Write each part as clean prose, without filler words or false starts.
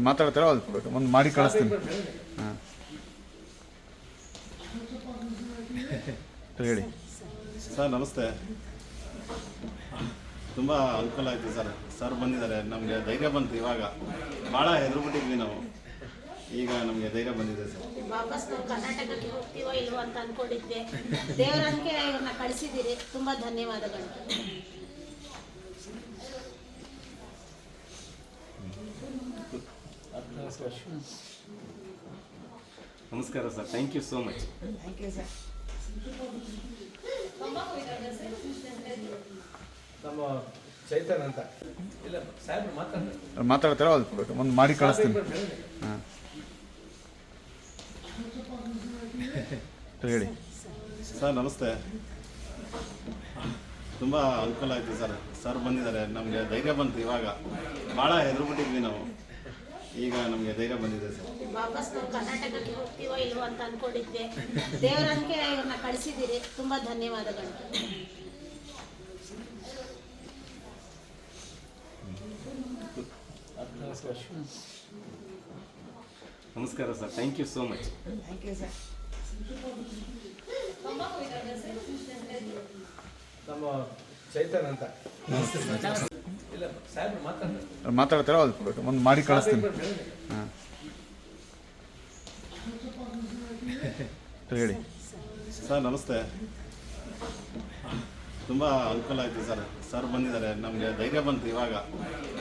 ಮಾತಾಡ್ತಾರ ಒಂದು ಮಾಡಿ ಕಳಿಸ್ತೀನಿ. ಹಾಂ ಹೇಳಿ ಸರ್. ನಮಸ್ತೆ. ತುಂಬ ಅನುಕೂಲ ಆಯಿತು ಸರ್. ಸರ್ ಬಂದಿದ್ದಾರೆ, ನಮಗೆ ಧೈರ್ಯ ಬಂತು. ಇವಾಗ ಭಾಳ ಹೆದರ್ಬಿಟ್ಟಿದ್ವಿ ನಾವು, ಈಗ ನಮಗೆ ಧೈರ್ಯ ಬಂದಿದೆ ಸರ್. ವಾಪಸ್ ನಾವು ಕರ್ನಾಟಕಕ್ಕೆ ಹೋಗ್ತೀವೋ ಇಲ್ವೋ ಅಂತ ಅಂದ್ಕೊಂಡಿದ್ದೆ. ದೇವರಂಗೆ ಇವ್ರನ್ನ ಕಳಿಸಿದ್ದೀರಿ, ತುಂಬ ಧನ್ಯವಾದಗಳು. ನಮಸ್ಕಾರ sir, thank you so much. Thank you sir. ನಮ್ಮ ಚೈತನ್ ಅಂತ ಮಾತಾಡ್ತಾರ ಒಂದು ಮಾಡಿ ಕಳಿಸ್ತೀನಿ. ಹಾಂ ಹೇಳಿ ಸರ್. ನಮಸ್ತೆ. ತುಂಬ ಅನುಕೂಲ ಆಯಿತು ಸರ್. ಸರ್ ಬಂದಿದ್ದಾರೆ, ನಮಗೆ ಧೈರ್ಯ ಬಂತು. ಇವಾಗ ಭಾಳ ಹೆದರ್ಬಿಟ್ಟಿದ್ವಿ ನಾವು, ಈಗ ನಮಗೆ ಧೈರ್ಯ ಬಂದಿದೆ ಸರ್. ವಾಪಸ್ ನಾವು ಕರ್ನಾಟಕಕ್ಕೆ ಹೋಗ್ತೀವೋ ಇಲ್ವೋ ಅಂತ ಅಂದ್ಕೊಂಡಿದ್ದೆ. ದೇವರಂಗೆ ಇವ್ರನ್ನ ಕಳಿಸಿದ್ದೀರಿ, ತುಂಬ ಧನ್ಯವಾದಗಳು. ನಮಸ್ಕಾರ sir, thank you so much. Thank you sir. ನಮ್ಮ ಚೈತನ್ ಅಂತ ಮಾತಾಡ್ತಾರ ಒಂದು ಮಾಡಿ ಕಳಿಸ್ತೀನಿ. ಹಾಂ ಹೇಳಿ ಸರ್. ನಮಸ್ತೆ. ತುಂಬ ಅನುಕೂಲ ಆಯಿತು ಸರ್. ಸರ್ ಬಂದಿದ್ದಾರೆ, ನಮಗೆ ಧೈರ್ಯ ಬಂತು. ಇವಾಗ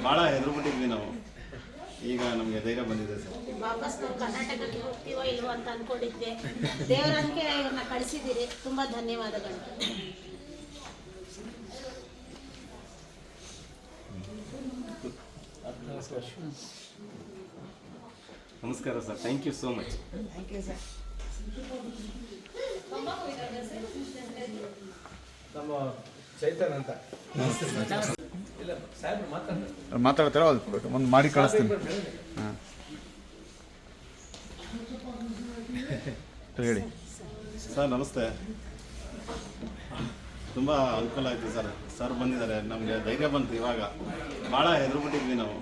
ಭಾಳ ಹೆದರ್ಬಿಟ್ಟಿದ್ವಿ ನಾವು, ಈಗ ನಮಗೆ ಧೈರ್ಯ ಬಂದಿದೆ ಸರ್. ವಾಪಸ್ ನಾವು ಕರ್ನಾಟಕಕ್ಕೆ ಹೋಗ್ತೀವೋ ಇಲ್ವೋ ಅಂತ ಅಂದ್ಕೊಂಡಿದ್ದೆ. ದೇವರಂಗೆ ಇವ್ರನ್ನ ಕಳಿಸಿದ್ದೀರಿ, ತುಂಬ ಧನ್ಯವಾದಗಳು. ನಮಸ್ಕಾರ sir, thank you so much. Thank you sir. ನಮ್ಮ ಚೈತನ್ ಅಂತ ಮಾತಾಡ್ತಾರ ಒಂದು ಮಾಡಿ ಕಳಿಸ್ತೀನಿ. ಹಾಂ ಹೇಳಿ ಸರ್. ನಮಸ್ತೆ. ತುಂಬ ಅನುಕೂಲ ಆಯಿತು ಸರ್. ಸರ್ ಬಂದಿದ್ದಾರೆ, ನಮಗೆ ಧೈರ್ಯ ಬಂತು. ಇವಾಗ ಭಾಳ ಹೆದರ್ಬಿಟ್ಟಿದ್ವಿ ನಾವು,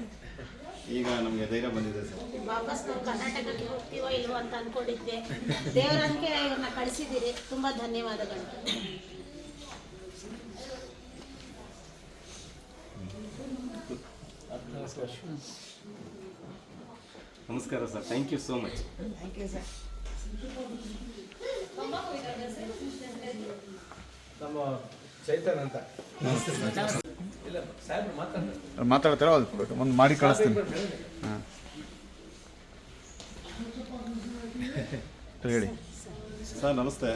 ಈಗ ನಮಗೆ ಧೈರ್ಯ ಬಂದಿದೆ ಸರ್. ವಾಪಸ್ ನಾವು ಕರ್ನಾಟಕಕ್ಕೆ ಹೋಗ್ತೀವೋ ಇಲ್ವೋ ಅಂತ ಅಂದ್ಕೊಂಡಿದ್ದೆ. ದೇವರಂಗೆ ಇವ್ರನ್ನ ಕಳಿಸಿದ್ದೀರಿ, ತುಂಬ ಧನ್ಯವಾದಗಳು. ನಮಸ್ಕಾರ sir, thank you so much. Thank you sir. ನಮ್ಮ ಚೈತನ್ ಅಂತ ಮಾತಾಡ್ತಾರ ಒಂದು ಮಾಡಿ ಕಳಿಸ್ತೀನಿ. ಹಾಂ ಹೇಳಿ ಸರ್. ನಮಸ್ತೆ.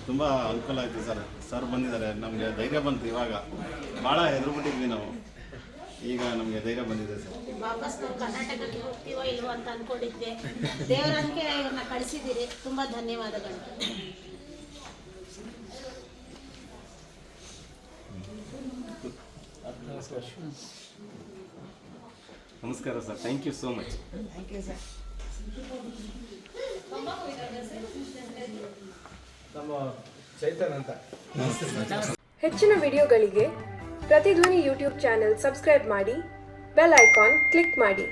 ತುಂಬ ಅನುಕೂಲ ಆಯಿತು ಸರ್. ಸರ್ ಬಂದಿದ್ದಾರೆ, ನಮಗೆ ಧೈರ್ಯ ಬಂತು. ಇವಾಗ ಭಾಳ ಹೆದರ್ಬಿಟ್ಟಿದ್ವಿ ನಾವು, ಈಗ ನಮಗೆ ಧೈರ್ಯ ಬಂದಿದೆ ಸರ್. ವಾಪಸ್ ನಾವು ಕರ್ನಾಟಕಕ್ಕೆ ಹೋಗ್ತೀವೋ ಇಲ್ವೋ ಅಂತ ಅಂದ್ಕೊಂಡಿದ್ದೆ. ದೇವರಂಗೆ ಇವ್ರನ್ನ ಕಳಿಸಿದ್ದೀರಿ, ತುಂಬ ಧನ್ಯವಾದಗಳು. ನಮಸ್ಕಾರ sir, thank you so much. Thank you sir. ನಮ್ಮ ಚೈತನ್ ಅಂತ ಹೆಚ್ಚಿನ ವಿಡಿಯೋಗಳಿಗೆ ಪ್ರತಿಧ್ವನಿ ಯೂಟ್ಯೂಬ್ ಚಾನೆಲ್ ಸಬ್ಸ್ಕ್ರೈಬ್ ಮಾಡಿ, ಬೆಲ್ ಐಕಾನ್ ಕ್ಲಿಕ್ ಮಾಡಿ.